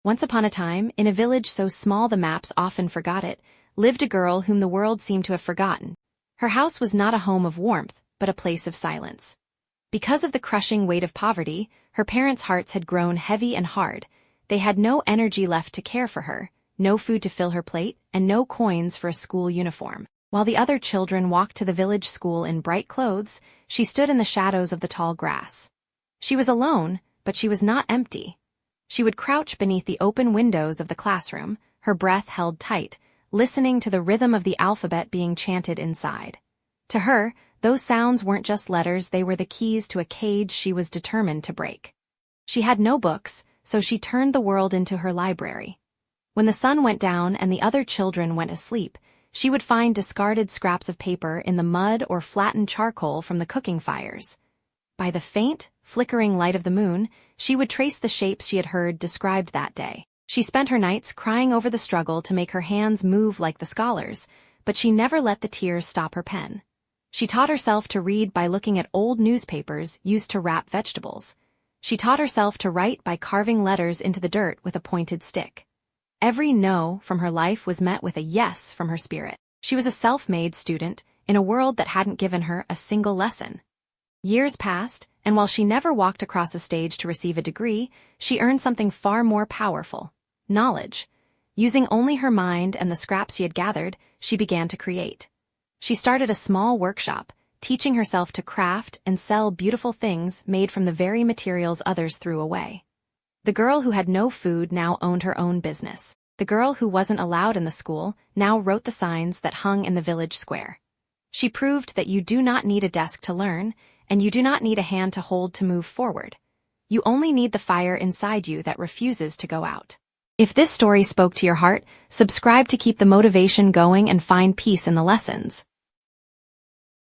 Once upon a time, in a village so small the maps often forgot it, lived a girl whom the world seemed to have forgotten. Her house was not a home of warmth, but a place of silence. Because of the crushing weight of poverty, her parents' hearts had grown heavy and hard. They had no energy left to care for her, no food to fill her plate, and no coins for a school uniform. While the other children walked to the village school in bright clothes, she stood in the shadows of the tall grass. She was alone, but she was not empty. She would crouch beneath the open windows of the classroom, her breath held tight, listening to the rhythm of the alphabet being chanted inside. To her, those sounds weren't just letters, they were the keys to a cage she was determined to break. She had no books, so she turned the world into her library. When the sun went down and the other children went asleep, she would find discarded scraps of paper in the mud or flattened charcoal from the cooking fires. By the faint, flickering light of the moon, she would trace the shapes she had heard described that day. She spent her nights crying over the struggle to make her hands move like the scholars, but she never let the tears stop her pen. She taught herself to read by looking at old newspapers used to wrap vegetables. She taught herself to write by carving letters into the dirt with a pointed stick. Every no from her life was met with a yes from her spirit. She was a self-made student in a world that hadn't given her a single lesson. Years passed, and while she never walked across a stage to receive a degree, she earned something far more powerful: knowledge. Using only her mind and the scraps she had gathered, she began to create. She started a small workshop, teaching herself to craft and sell beautiful things made from the very materials others threw away. The girl who had no food now owned her own business. The girl who wasn't allowed in the school now wrote the signs that hung in the village square. She proved that you do not need a desk to learn, and you do not need a hand to hold to move forward. You only need the fire inside you that refuses to go out. If this story spoke to your heart, subscribe to keep the motivation going and find peace in the lessons.